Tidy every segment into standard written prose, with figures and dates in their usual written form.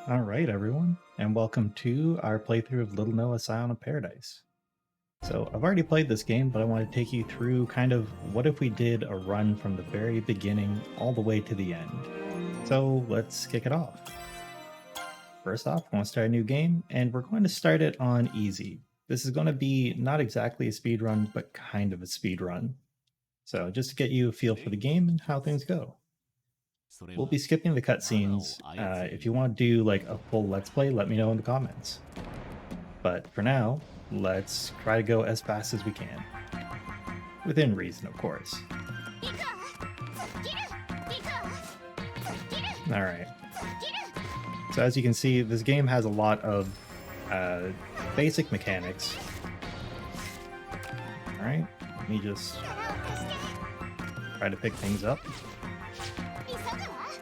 Alright everyone, and welcome to our playthrough of Little Noah Scion of Paradise. So I've already played this game, but I want to take you through kind of what if we did a run from the very beginning all the way to the end. So let's kick it off. First off, I want to start a new game, and we're going to start it on easy. This is going to be not exactly a speed run, but kind of a speed run. So just to get you a feel for the game and how things go. We'll be skipping the cutscenes. If you want to do like a full Let's Play, let me know in the comments. But for now, let's try to go as fast as we can. Within reason, of course. Alright. So as you can see, this game has a lot of basic mechanics. Alright, let me just try to pick things up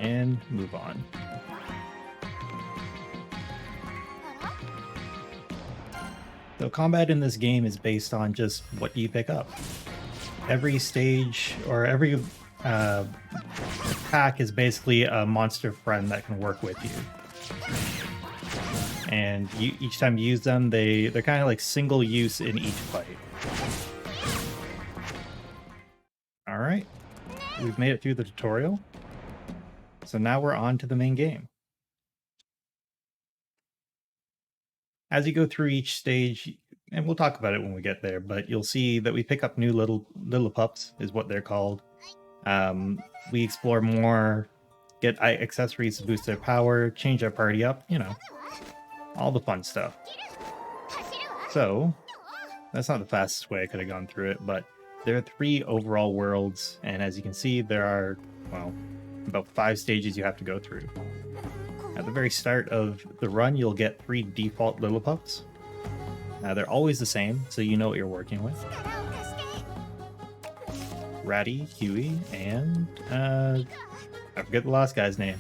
and move on. So combat in this game is based on just what you pick up. Every stage or every attack is basically a monster friend that can work with you. And each time you use them, they're kind of like single use in each fight. Alright, we've made it through the tutorial. So now we're on to the main game. As you go through each stage, and we'll talk about it when we get there, but you'll see that we pick up new little pups, is what they're called. We explore more, get accessories to boost their power, change our party up, you know, all the fun stuff. So, that's not the fastest way I could have gone through it, but there are 3 overall worlds, and as you can see, there are, well, about 5 stages you have to go through. At the very start of the run, you'll get 3 default little pups. They're always the same, so you know what you're working with. Ratty, Huey, and I forget the last guy's name.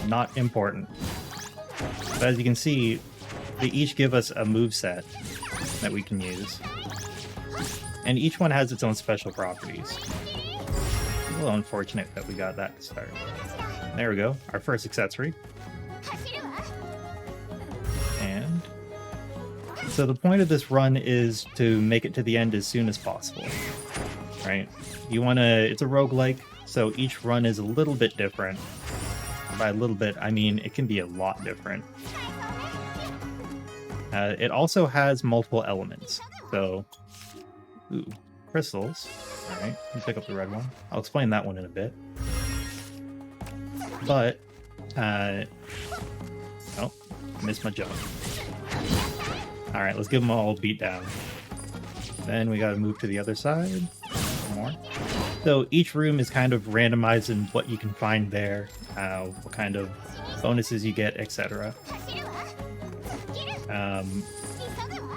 Not important. But as you can see, they each give us a moveset that we can use. And each one has its own special properties. A little unfortunate that we got that to start. There we go, our first accessory. And so the point of this run is to make it to the end as soon as possible, right? You want to, it's a roguelike, so each run is a little bit different. By a little bit, I mean it can be a lot different. It also has multiple elements, so ooh, crystals. Alright, let me pick up the red one. I'll explain that one in a bit. But, oh, missed my jump. Alright, let's give them all a beat down. Then we gotta move to the other side. One more. So each room is kind of randomized in what you can find there, what kind of bonuses you get, etc.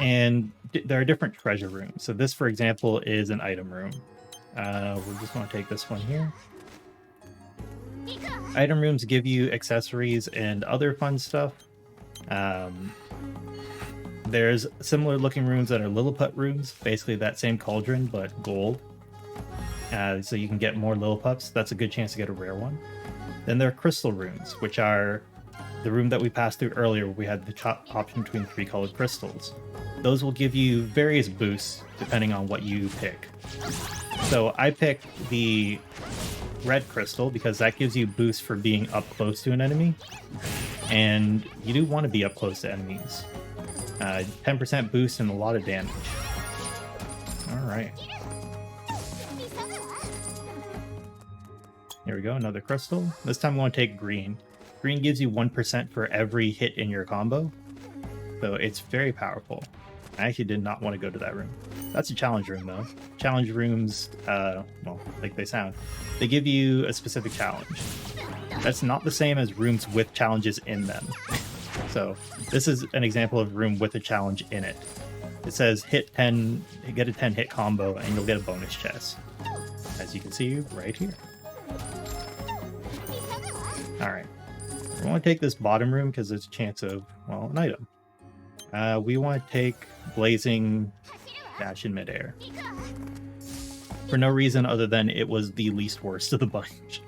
And there are different treasure rooms. So this, for example, is an item room. We're just going to take this one here. Item rooms give you accessories and other fun stuff. There's similar looking rooms that are Lilliput rooms, basically that same cauldron, but gold. So you can get more Lillipups. That's a good chance to get a rare one. Then there are crystal rooms, which are the room that we passed through earlier where we had the option between 3 colored crystals. Those will give you various boosts depending on what you pick. So I picked the red crystal because that gives you boosts for being up close to an enemy. And you do want to be up close to enemies. 10% boost and a lot of damage. Alright. Here we go, another crystal. This time we want to take green. Green gives you 1% for every hit in your combo. So it's very powerful. I actually did not want to go to that room. That's a challenge room though. Challenge rooms, well, like they sound, they give you a specific challenge. That's not the same as rooms with challenges in them. So this is an example of a room with a challenge in it. It says hit 10, get a 10 hit combo and you'll get a bonus chest. As you can see right here. Alright. We want to take this bottom room because there's a chance of, well, an item. We want to take Blazing Dash in midair. For no reason other than it was the least worst of the bunch.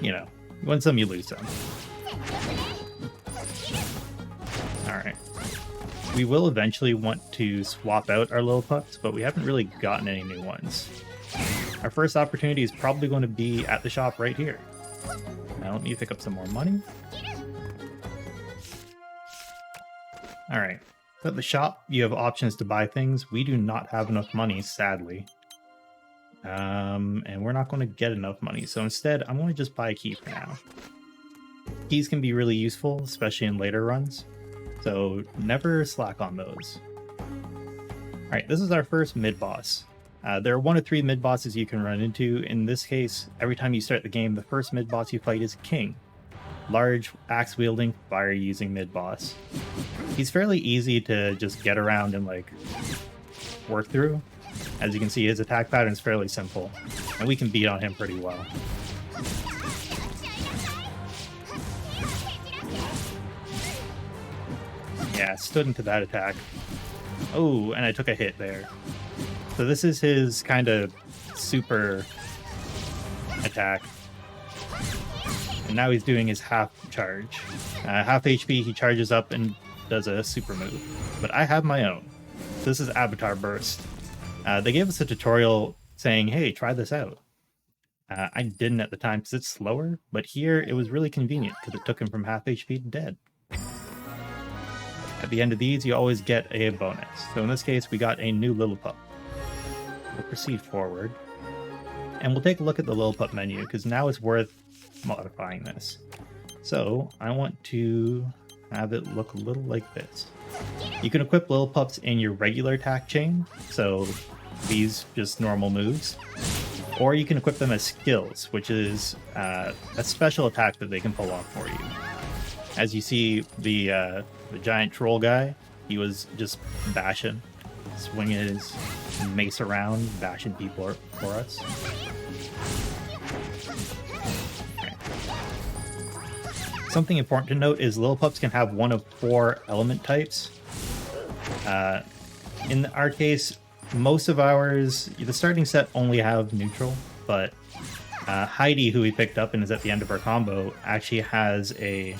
You know, you win some, you lose some. We will eventually want to swap out our little pups, but we haven't really gotten any new ones. Our first opportunity is probably going to be at the shop right here. Now let me pick up some more money. Alright, at the shop you have options to buy things. We do not have enough money, sadly. And we're not going to get enough money, so instead I'm going to just buy a key for now. Keys can be really useful, especially in later runs, so never slack on those. Alright, this is our first mid-boss. There are 1 of 3 mid-bosses you can run into. In this case, every time you start the game, the first mid-boss you fight is King. Large, axe-wielding, fire-using mid-boss. He's fairly easy to just get around and, like, work through. As you can see, his attack pattern is fairly simple, and we can beat on him pretty well. Yeah, stood into that attack. Oh, and I took a hit there. So this is his kind of super attack. And now he's doing his half charge. Half HP, he charges up and does a super move. But I have my own. This is Avatar Burst. They gave us a tutorial saying, hey, try this out. I didn't at the time because it's slower, but here it was really convenient because it took him from half HP to dead. At the end of these, you always get a bonus. So in this case, we got a new little pup. We'll proceed forward. And we'll take a look at the little pup menu, because now it's worth modifying this. So I want to have it look a little like this. You can equip little pups in your regular attack chain, so these just normal moves. Or you can equip them as skills, which is a special attack that they can pull off for you. As you see, the giant troll guy, he was just bashing, swinging his mace around, bashing people for us. Okay. Something important to note is little pups can have 1 of 4 element types. In our case, most of ours, the starting set only have neutral, but Heidi, who we picked up and is at the end of our combo, actually has a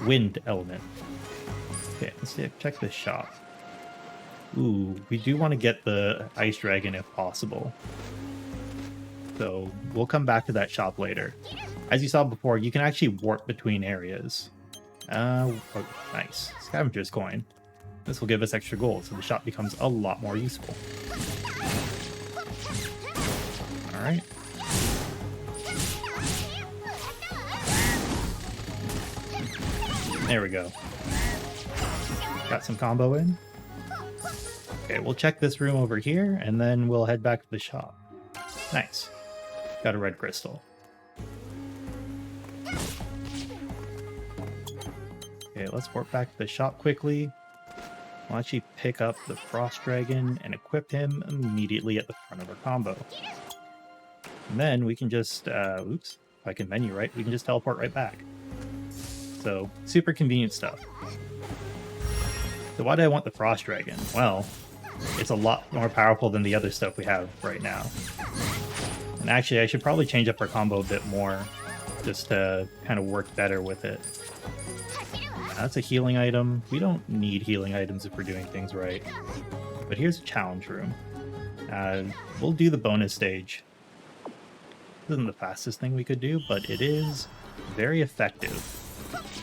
wind element. Okay, let's see, check this shop. Ooh, we do want to get the ice dragon if possible. So we'll come back to that shop later. As you saw before, you can actually warp between areas. Oh, nice. Scavenger's coin. This will give us extra gold, so the shop becomes a lot more useful. Alright. There we go. Got some combo in. Okay, we'll check this room over here, and then we'll head back to the shop. Nice. Got a red crystal. Okay, let's warp back to the shop quickly. We'll actually pick up the Frost Dragon and equip him immediately at the front of our combo. And then we can just, oops, if I can menu right, we can just teleport right back. So, super convenient stuff. So why do I want the Frost Dragon? Well, it's a lot more powerful than the other stuff we have right now. And actually, I should probably change up our combo a bit more, just to kind of work better with it. That's a healing item. We don't need healing items if we're doing things right. But here's a challenge room. We'll do the bonus stage. This isn't the fastest thing we could do, but it is very effective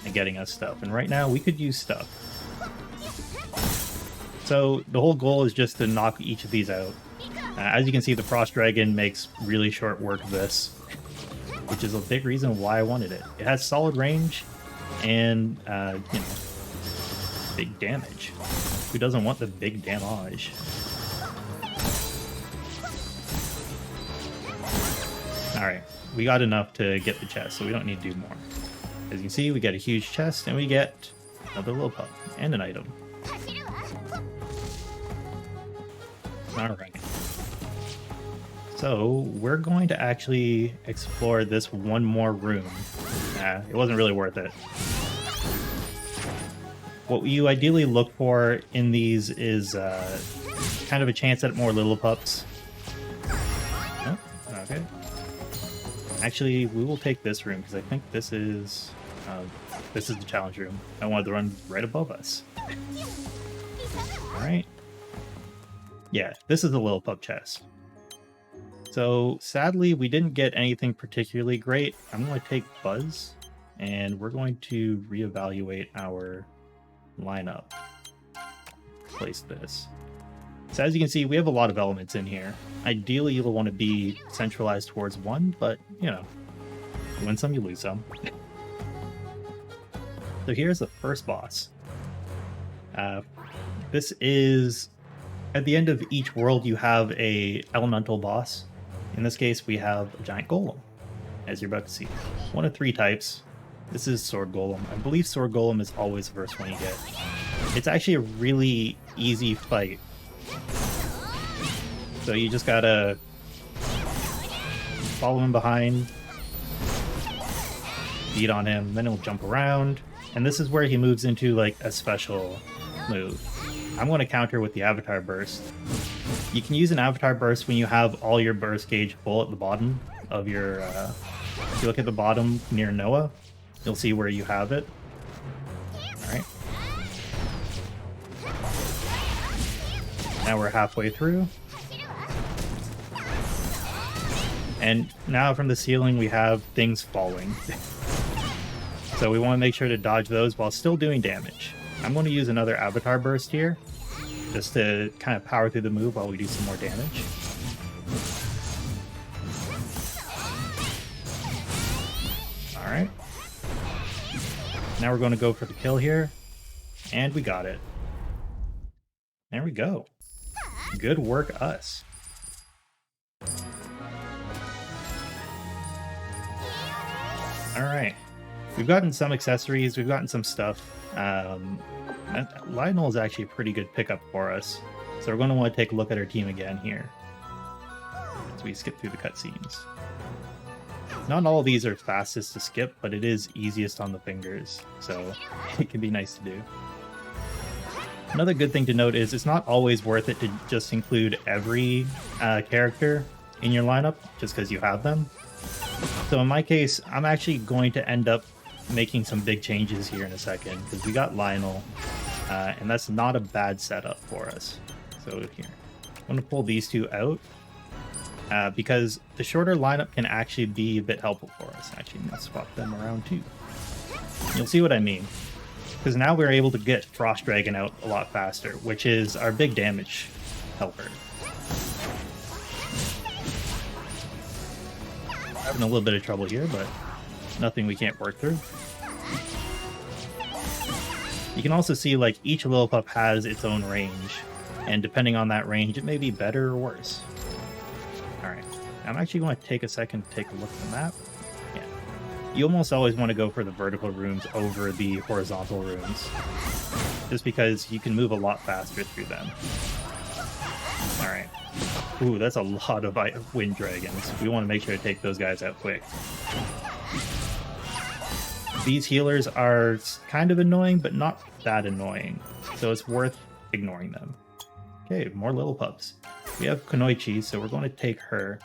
at getting us stuff. And right now, we could use stuff. So the whole goal is just to knock each of these out. As you can see, the Frost Dragon makes really short work of this, which is a big reason why I wanted it. It has solid range and, you know, big damage. Who doesn't want the big damage? Alright, we got enough to get the chest, so we don't need to do more. As you can see, we get a huge chest, and we get another little pup, and an item. Alright. So, we're going to actually explore this one more room. It wasn't really worth it. What you ideally look for in these is kind of a chance at more little pups. Oh, okay. Actually, we will take this room, because I think this is the challenge room. I wanted to run right above us. Alright. Yeah, this is a little pup chest. So sadly, we didn't get anything particularly great. I'm going to take Buzz, and we're going to reevaluate our lineup. Place this. So as you can see, we have a lot of elements in here. Ideally, you'll want to be centralized towards one, but, you know, you win some, you lose some. So here's the first boss. This is... At the end of each world, you have a elemental boss. In this case, we have a giant golem, as you're about to see. One of 3 types. This is Sword Golem. I believe Sword Golem is always the first one you get. It's actually a really easy fight. So you just gotta follow him behind, beat on him, then he'll jump around. And this is where he moves into like a special move. I'm going to counter with the Avatar Burst. You can use an Avatar Burst when you have all your burst gauge full at the bottom of your... if you look at the bottom near Noah, you'll see where you have it. Alright. Now we're halfway through. And now from the ceiling we have things falling. So we want to make sure to dodge those while still doing damage. I'm going to use another Avatar Burst here, just to kind of power through the move while we do some more damage. Alright. Now we're going to go for the kill here, and we got it. There we go. Good work, us. Alright. We've gotten some accessories, we've gotten some stuff. Lionel is actually a pretty good pickup for us. So we're going to want to take a look at our team again here, as we skip through the cutscenes. Not all of these are fastest to skip, but it is easiest on the fingers, so it can be nice to do. Another good thing to note is it's not always worth it to just include every character in your lineup, just because you have them. So in my case, I'm actually going to end up making some big changes here in a second, because we got Lionel, and that's not a bad setup for us. So here, I'm going to pull these 2 out, because the shorter lineup can actually be a bit helpful for us. Actually, let's swap them around too. You'll see what I mean, because now we're able to get Frost Dragon out a lot faster, which is our big damage helper. Having a little bit of trouble here, but nothing we can't work through. You can also see like each Lillipup has its own range, and depending on that range, it may be better or worse. Alright, I'm actually going to take a second to take a look at the map. Yeah, you almost always want to go for the vertical rooms over the horizontal rooms, just because you can move a lot faster through them. Alright. Ooh, that's a lot of wind dragons. We want to make sure to take those guys out quick. These healers are kind of annoying, but not that annoying, so it's worth ignoring them. Okay, more Lillipups. We have Kunoichi, so we're going to take her.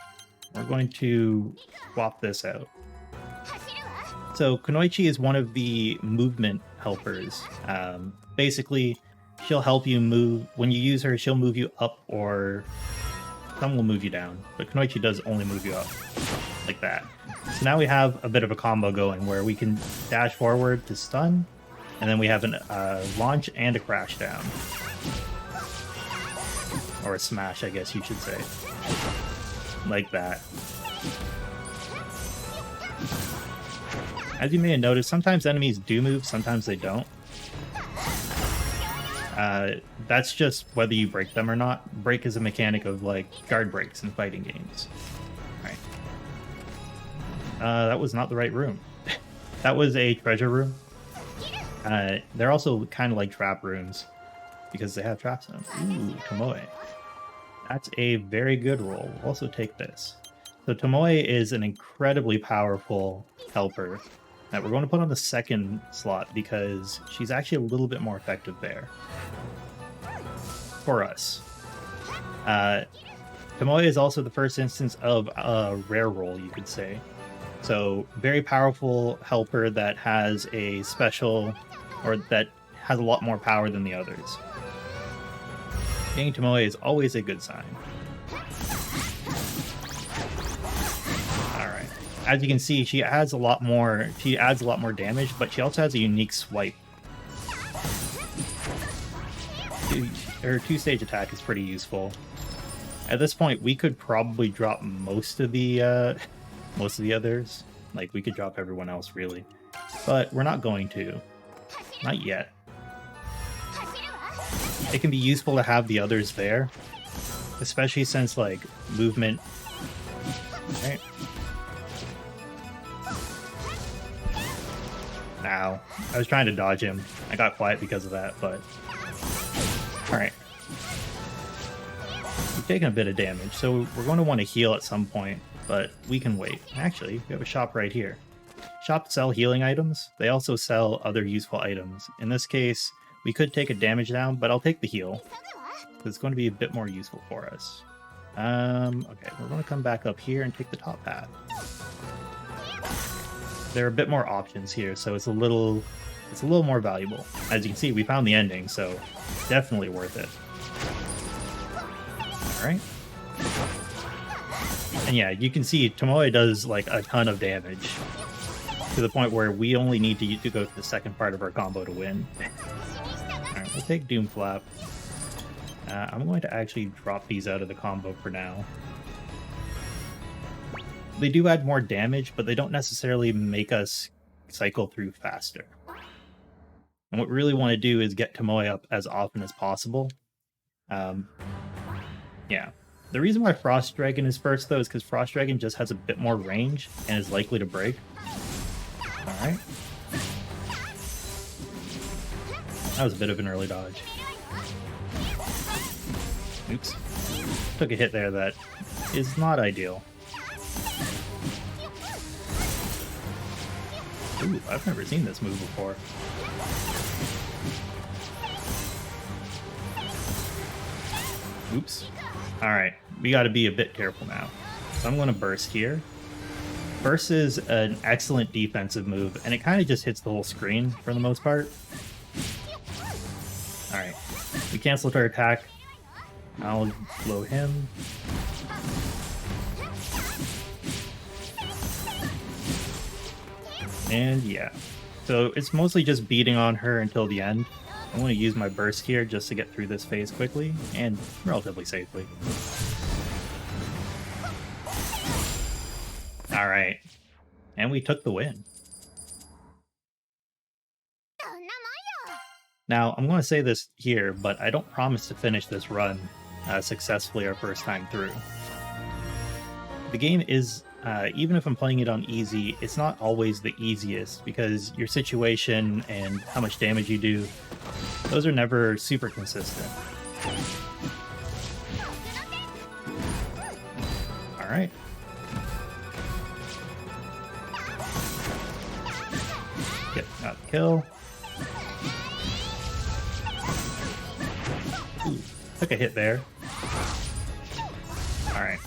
We're going to swap this out. So Kunoichi is one of the movement helpers. Basically, she'll help you move. When you use her, she'll move you up, or some will move you down, but Kunoichi does only move you up, like that. So now we have a bit of a combo going where we can dash forward to stun, and then we have a launch and a crash down. Or a smash, I guess you should say. Like that. As you may have noticed, sometimes enemies do move, sometimes they don't. That's just whether you break them or not. Break is a mechanic of like guard breaks in fighting games. Right. That was not the right room. That was a treasure room. They're also kind of like trap rooms because they have traps in them. Ooh, Tomoe. That's a very good roll. We'll also take this. So Tomoe is an incredibly powerful helper that we're going to put on the second slot because she's actually a little bit more effective there. For us. Tomoe is also the first instance of a rare roll, you could say. So very powerful helper that has a special, or that has a lot more power than the others. Getting Tomoe is always a good sign. Alright. As you can see, she adds a lot more damage, but she also has a unique swipe. Her two-stage attack is pretty useful. At this point, we could probably drop most of the others. Like, we could drop everyone else, really. But we're not going to. Not yet. It can be useful to have the others there, especially since, like, movement... Alright. Ow. I was trying to dodge him. I got quiet because of that, but... Alright. We've taken a bit of damage, so we're going to want to heal at some point, but we can wait. Actually, we have a shop right here. Shops sell healing items. They also sell other useful items. In this case, we could take a damage down, but I'll take the heal. It's going to be a bit more useful for us. Okay, we're going to come back up here and take the top path. There are a bit more options here, so it's a little more valuable. As you can see, we found the ending, so definitely worth it. Alright. And yeah, you can see Tomoe does like a ton of damage, to the point where we only need to go to the second part of our combo to win. Alright, we'll take Doom Flap. I'm going to actually drop these out of the combo for now. They do add more damage, but they don't necessarily make us cycle through faster. And what we really want to do is get Tomoe up as often as possible. Yeah. The reason why Frost Dragon is first, though, is because Frost Dragon just has a bit more range and is likely to break. Alright. That was a bit of an early dodge. Oops. Took a hit there that is not ideal. Ooh, I've never seen this move before. Oops. Alright, we gotta be a bit careful now. So I'm gonna burst here. Burst is an excellent defensive move, and it kind of just hits the whole screen for the most part. Alright, we canceled her attack. I'll blow him. And yeah, so it's mostly just beating on her until the end. I'm going to use my burst here just to get through this phase quickly and relatively safely. Alright, and we took the win. Now, I'm going to say this here, but I don't promise to finish this run successfully our first time through. The game is, even if I'm playing it on easy, it's not always the easiest, because your situation and how much damage you do, those are never super consistent. Alright. Got the kill. Ooh, took a hit there. Alright.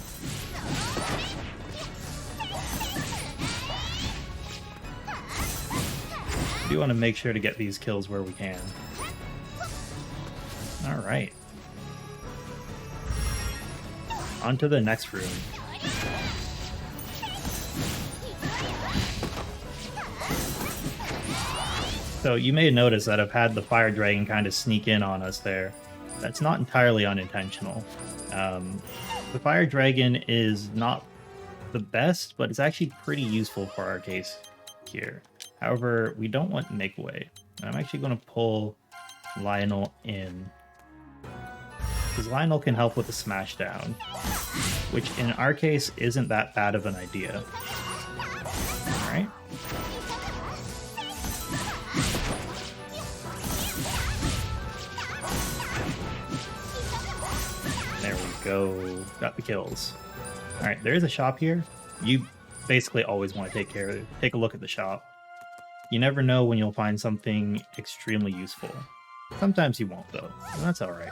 We want to make sure to get these kills where we can. Alright. On to the next room. So you may notice that I've had the Fire Dragon kind of sneak in on us there. That's not entirely unintentional. The Fire Dragon is not the best, but it's actually pretty useful for our case here. However, we don't want Make Way. I'm actually going to pull Lionel in, because Lionel can help with the Smashdown, which in our case isn't that bad of an idea. Alright. There we go. Got the kills. Alright, there is a shop here. You basically always want to take a look at the shop. You never know when you'll find something extremely useful. Sometimes you won't, though, and that's alright.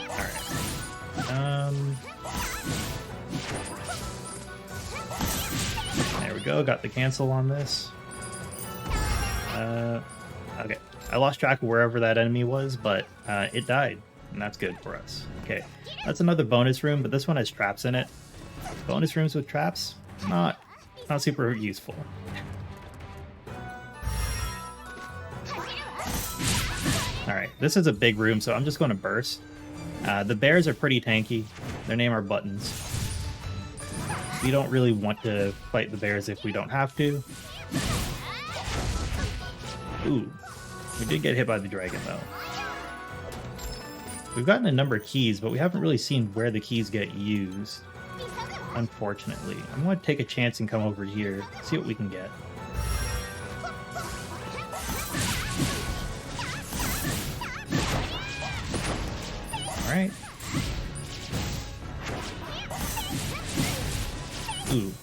Alright. There we we go, got the cancel on this. Okay, I lost track of wherever that enemy was, but it died, and that's good for us. Okay, that's another bonus room, but this one has traps in it. Bonus rooms with traps, not super useful. Alright, this is a big room, so I'm just going to burst. The bears are pretty tanky. Their name are Buttons. We don't really want to fight the bears if we don't have to. Ooh, we did get hit by the dragon, though. We've gotten a number of keys, but we haven't really seen where the keys get used, unfortunately. I'm going to take a chance and come over here, see what we can get. Alright. Ooh.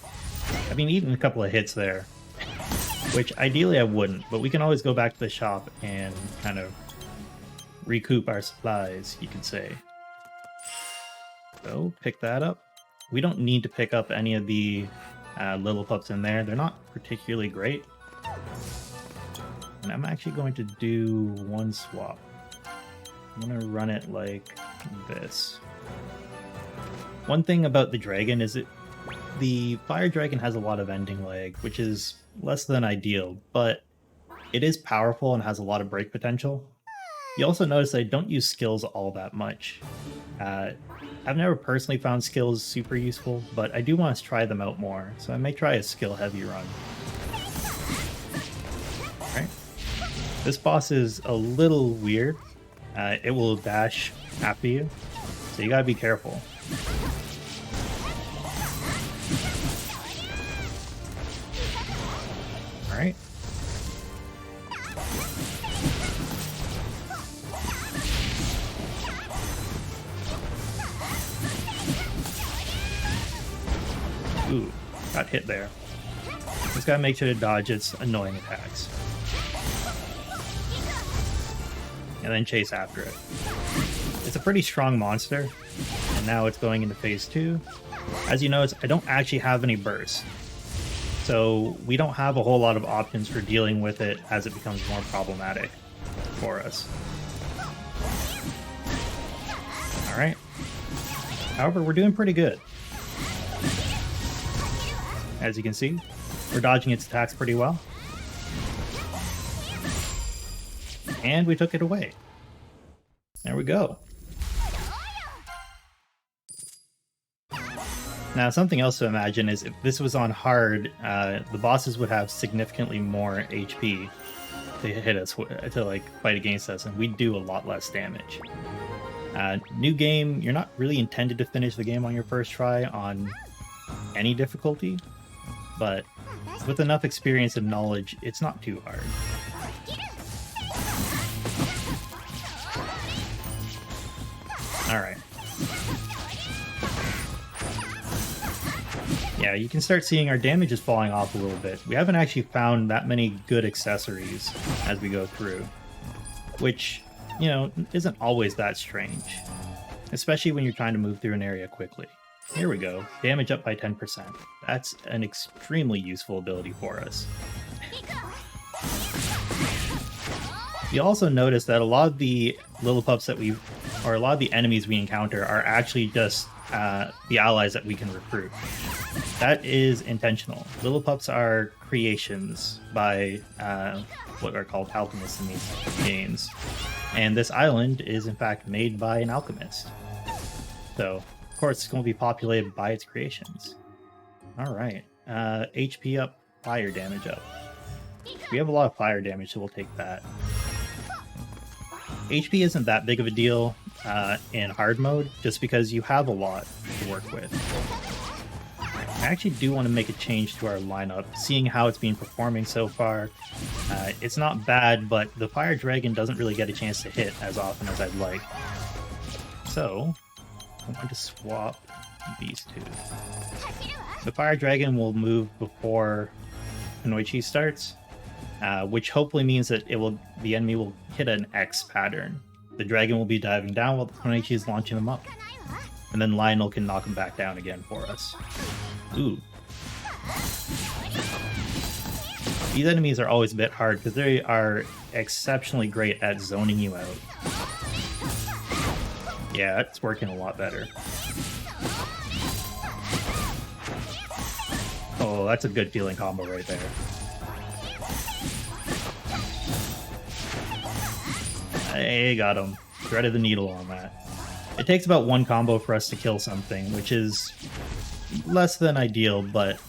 I've been eating a couple of hits there. Which ideally I wouldn't, but we can always go back to the shop and kind of recoup our supplies, you could say. So, pick that up. We don't need to pick up any of the little pups in there. They're not particularly great. And I'm actually going to do one swap. I'm going to run it like this. One thing about the dragon is the fire dragon has a lot of ending lag, which is less than ideal, but it is powerful and has a lot of break potential. You also notice I don't use skills all that much. I've never personally found skills super useful, but I do want to try them out more, so I may try a skill heavy run. Alright. This boss is a little weird. It will dash after you, so you gotta be careful. Alright. Ooh, got hit there. Just gotta make sure to dodge its annoying attacks. And then chase after it. It's a pretty strong monster, and now it's going into phase 2. As you notice, I don't actually have any bursts, so we don't have a whole lot of options for dealing with it as it becomes more problematic for us. Alright. However, we're doing pretty good. As you can see, we're dodging its attacks pretty well. And we took it away. There we go. Now, something else to imagine is if this was on hard, the bosses would have significantly more HP to hit us, to like fight against us, and we'd do a lot less damage. New game, you're not really intended to finish the game on your first try on any difficulty, but with enough experience and knowledge, it's not too hard. Alright. Yeah, you can start seeing our damage is falling off a little bit. We haven't actually found that many good accessories as we go through, which, you know, isn't always that strange, especially when you're trying to move through an area quickly. Here we go, damage up by 10%. That's an extremely useful ability for us. You also notice that a lot of the little pups that or a lot of the enemies we encounter are actually just the allies that we can recruit. That is intentional. Little pups are creations by what are called alchemists in these games. And this island is in fact made by an alchemist. So, of course, it's going to be populated by its creations. Alright. HP up, fire damage up. We have a lot of fire damage, so we'll take that. HP isn't that big of a deal in hard mode, just because you have a lot to work with. I actually do want to make a change to our lineup, seeing how it's been performing so far. It's not bad, but the fire dragon doesn't really get a chance to hit as often as I'd like. So, I'm going to swap these two. The fire dragon will move before Kunoichi starts, which hopefully means that the enemy will hit an X pattern. The dragon will be diving down while Kunoichi is launching him up. And then Lionel can knock him back down again for us. Ooh. These enemies are always a bit hard because they are exceptionally great at zoning you out. Yeah, it's working a lot better. Oh, that's a good feeling combo right there. Hey, got him. Threaded the needle on that. It takes about one combo for us to kill something, which is less than ideal, but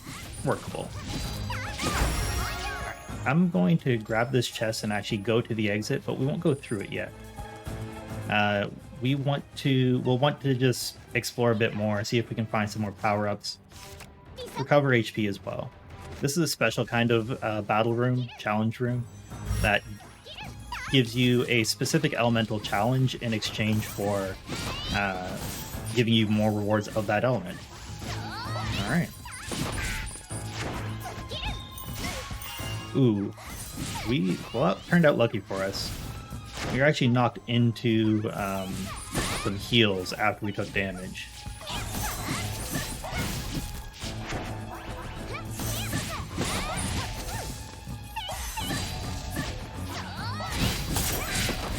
workable. I'm going to grab this chest and actually go to the exit, but we won't go through it yet. We'll want to just explore a bit more, see if we can find some more power-ups. Recover HP as well. This is a special kind of battle room, challenge room, that gives you a specific elemental challenge in exchange for giving you more rewards of that element. Alright. Ooh. Well, that turned out lucky for us. We were actually knocked into some heals after we took damage.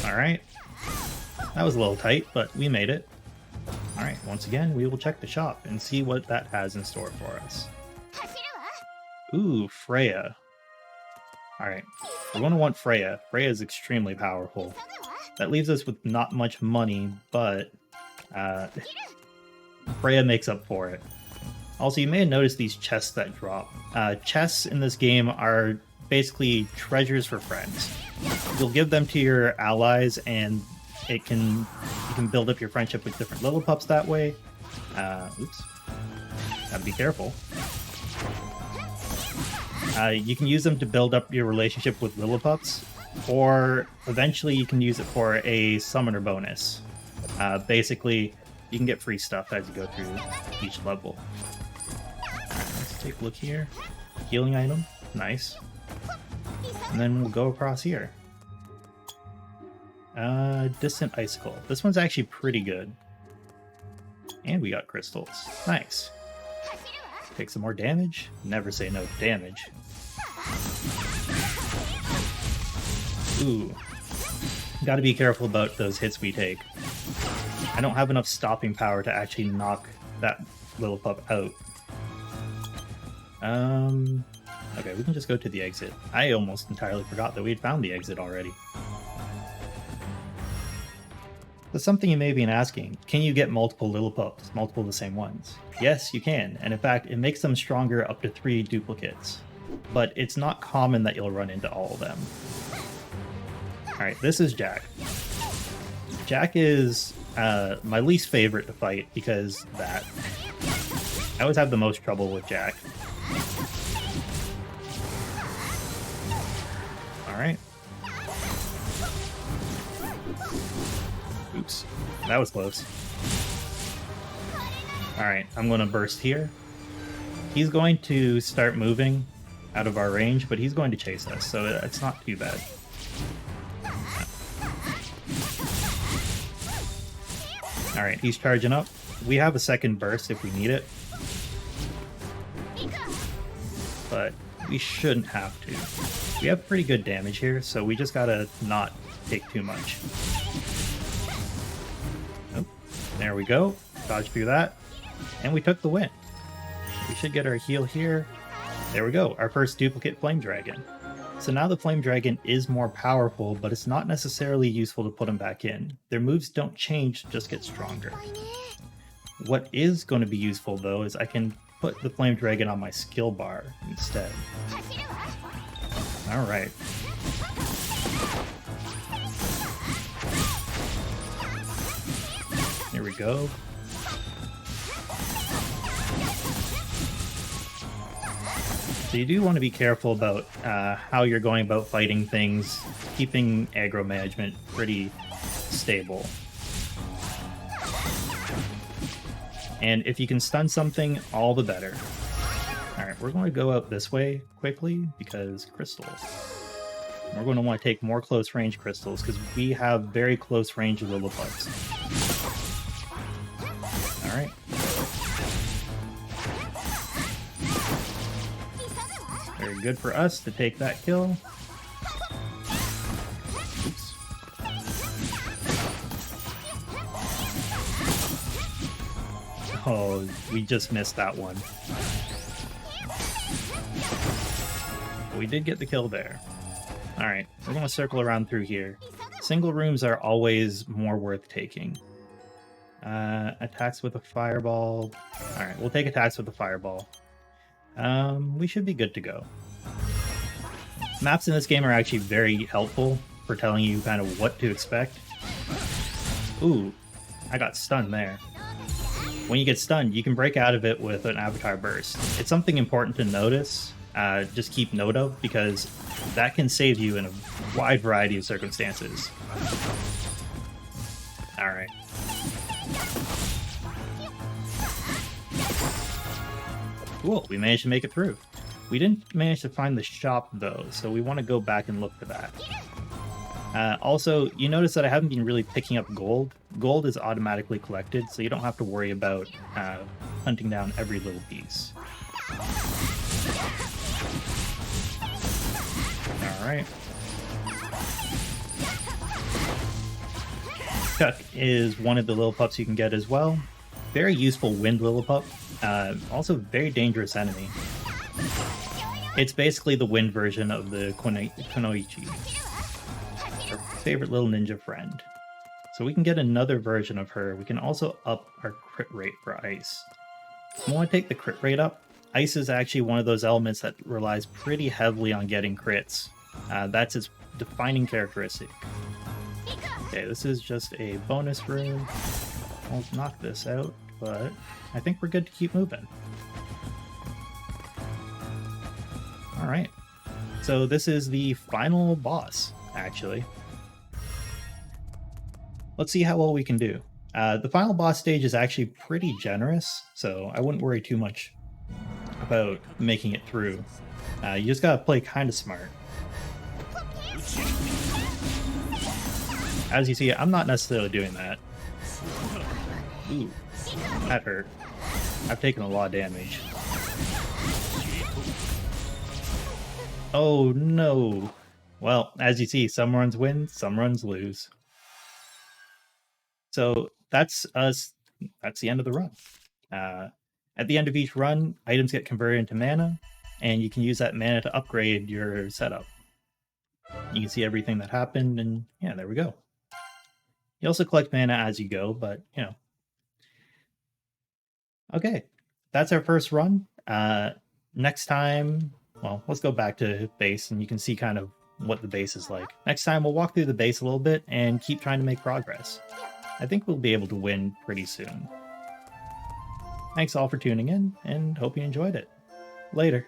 Alright. That was a little tight, but we made it. Alright, once again, we will check the shop and see what that has in store for us. Ooh, Freya. Alright, we're going to want Freya. Freya is extremely powerful. That leaves us with not much money, but Freya makes up for it. Also, you may have noticed these chests that drop. Chests in this game are basically treasures for friends. You'll give them to your allies, and you can build up your friendship with different little pups that way. Oops. Gotta be careful. You can use them to build up your relationship with little pups, or eventually you can use it for a summoner bonus. Basically, you can get free stuff as you go through each level. Alright, let's take a look here. Healing item. Nice. And then we'll go across here. Distant Icicle. This one's actually pretty good. And we got crystals. Nice. Take some more damage. Never say no to damage. Ooh. Gotta be careful about those hits we take. I don't have enough stopping power to actually knock that little pup out. Okay, we can just go to the exit. I almost entirely forgot that we'd found the exit already. That's something you may be asking. Can you get multiple little pups? Multiple of the same ones? Yes, you can, and in fact, it makes them stronger up to 3 duplicates. But it's not common that you'll run into all of them. Alright, this is Jack. Jack is my least favorite to fight because that. I always have the most trouble with Jack. Alright. Oops. That was close. Alright, I'm going to burst here. He's going to start moving out of our range, but he's going to chase us, so it's not too bad. Alright, he's charging up. We have a second burst if we need it. But we shouldn't have to. We have pretty good damage here, so we just gotta not take too much. Oh, there we go. Dodge through that. And we took the win. We should get our heal here. There we go, our first duplicate Flame Dragon. So now the Flame Dragon is more powerful, but it's not necessarily useful to put them back in. Their moves don't change, just get stronger. What is going to be useful though is I can put the Flame Dragon on my skill bar instead. Alright. Here we go. So you do want to be careful about how you're going about fighting things, keeping aggro management pretty stable. And if you can stun something, all the better. Alright, we're going to go out this way quickly because crystals. We're going to want to take more close range crystals because we have very close range Lillipups. Alright. Very good for us to take that kill. Oops. Oh, we just missed that one. We did get the kill there. Alright, we're going to circle around through here. Single rooms are always more worth taking. Attacks with a fireball. Alright, we'll take attacks with a fireball. We should be good to go. Maps in this game are actually very helpful for telling you kind of what to expect. Ooh, I got stunned there. When you get stunned, you can break out of it with an avatar burst. It's something important to notice, just keep note of, because that can save you in a wide variety of circumstances. Alright. Cool, we managed to make it through. We didn't manage to find the shop though, so we want to go back and look for that. Also, you notice that I haven't been really picking up gold. Gold is automatically collected, so you don't have to worry about hunting down every little piece. Alright. Chuck is one of the Lillipups you can get as well. Very useful wind Lillipup. Also very dangerous enemy. It's basically the wind version of the Kunoichi, our favorite little ninja friend. So we can get another version of her. We can also up our crit rate for ice. We want to take the crit rate up. Ice is actually one of those elements that relies pretty heavily on getting crits. That's its defining characteristic. Okay, this is just a bonus room. I'll knock this out, but I think we're good to keep moving. Alright, so this is the final boss, actually. Let's see how well we can do. The final boss stage is actually pretty generous, so I wouldn't worry too much about making it through. You just gotta play kind of smart. As you see, I'm not necessarily doing that. Ooh, that hurt. I've taken a lot of damage. Oh no! Well, as you see, some runs win, some runs lose. So that's us. That's the end of the run. At the end of each run, items get converted into mana, and you can use that mana to upgrade your setup. You can see everything that happened, and yeah, there we go. You also collect mana as you go, but you know. Okay, that's our first run. Next time, well, let's go back to base, and you can see kind of what the base is like. Next time, we'll walk through the base a little bit and keep trying to make progress. I think we'll be able to win pretty soon. Thanks all for tuning in, and hope you enjoyed it. Later.